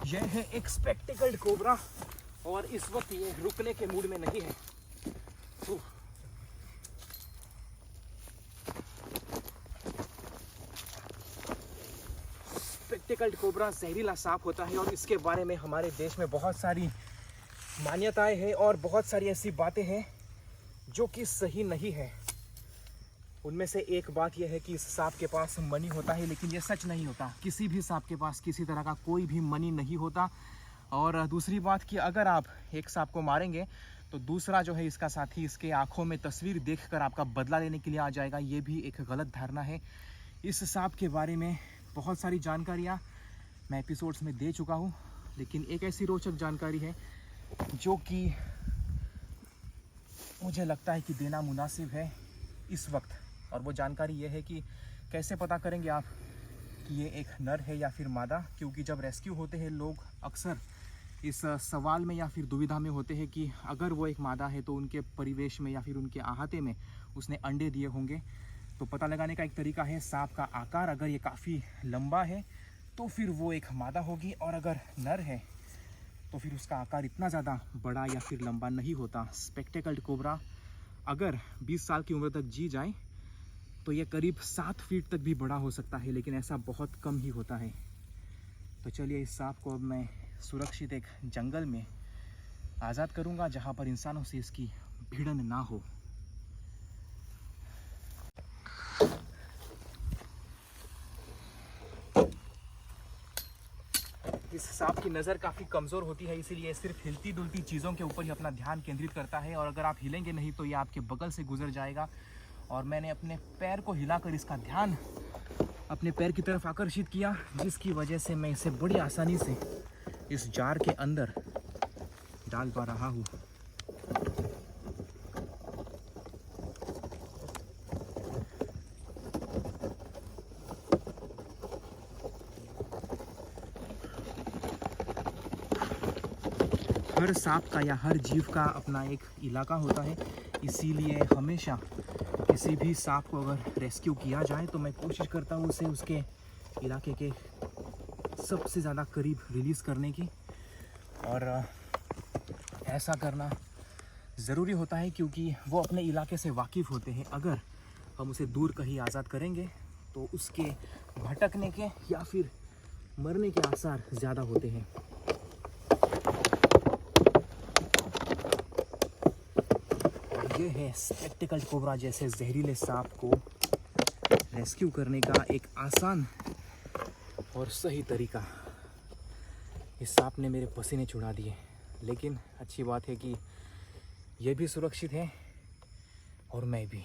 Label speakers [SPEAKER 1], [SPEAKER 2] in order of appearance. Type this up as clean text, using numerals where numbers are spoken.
[SPEAKER 1] यह है एक स्पेक्टिकल्ड कोबरा और इस वक्त ये रुकने के मूड में नहीं है। स्पेक्टिकल्ड कोबरा जहरीला सांप होता है और इसके बारे में हमारे देश में बहुत सारी मान्यताएं हैं और बहुत सारी ऐसी बातें हैं जो कि सही नहीं है। उनमें से एक बात यह है कि इस सांप के पास मनी होता है, लेकिन ये सच नहीं होता। किसी भी सांप के पास किसी तरह का कोई भी मनी नहीं होता। और दूसरी बात कि अगर आप एक सांप को मारेंगे तो दूसरा जो है इसका साथी इसके आंखों में तस्वीर देखकर आपका बदला लेने के लिए आ जाएगा। ये भी एक गलत धारणा है। इस सांप के बारे में बहुत सारी जानकारियाँ मैं एपिसोड्स में दे चुका हूँ, लेकिन एक ऐसी रोचक जानकारी है जो कि मुझे लगता है कि देना मुनासिब है इस वक्त। और वो जानकारी ये है कि कैसे पता करेंगे आप कि ये एक नर है या फिर मादा, क्योंकि जब रेस्क्यू होते हैं लोग अक्सर इस सवाल में या फिर दुविधा में होते हैं कि अगर वो एक मादा है तो उनके परिवेश में या फिर उनके अहाते में उसने अंडे दिए होंगे। तो पता लगाने का एक तरीका है सांप का आकार, अगर ये काफ़ी लंबा है तो फिर वो एक मादा होगी, और अगर नर है तो फिर उसका आकार इतना ज़्यादा बड़ा या फिर लंबा नहीं होता। स्पेक्टिकल्ड कोबरा अगर 20 साल की उम्र तक जी जाए तो ये करीब 7 फीट तक भी बड़ा हो सकता है, लेकिन ऐसा बहुत कम ही होता है। तो चलिए इस सांप को अब मैं सुरक्षित एक जंगल में आज़ाद करूंगा जहां पर इंसानों से इसकी भिड़न ना हो। इस सांप की नज़र काफ़ी कमज़ोर होती है, इसीलिए सिर्फ हिलती डुलती चीज़ों के ऊपर ही अपना ध्यान केंद्रित करता है। और अगर आप हिलेंगे नहीं तो ये आपके बगल से गुजर जाएगा। और मैंने अपने पैर को हिलाकर इसका ध्यान अपने पैर की तरफ आकर्षित किया, जिसकी वजह से मैं इसे बड़ी आसानी से इस जार के अंदर डाल पा रहा हूँ। हर सांप का या हर जीव का अपना एक इलाका होता है, इसीलिए हमेशा किसी भी सांप को अगर रेस्क्यू किया जाए तो मैं कोशिश करता हूँ उसे उसके इलाके के सबसे ज़्यादा करीब रिलीज़ करने की। और ऐसा करना ज़रूरी होता है क्योंकि वो अपने इलाके से वाकिफ़ होते हैं। अगर हम उसे दूर कहीं आज़ाद करेंगे तो उसके भटकने के या फिर मरने के आसार ज़्यादा होते हैं। ये है स्पेक्टिकल्ड कोबरा जैसे जहरीले सांप को रेस्क्यू करने का एक आसान और सही तरीका। इस सांप ने मेरे पसीने छुड़ा दिए, लेकिन अच्छी बात है कि यह भी सुरक्षित है और मैं भी।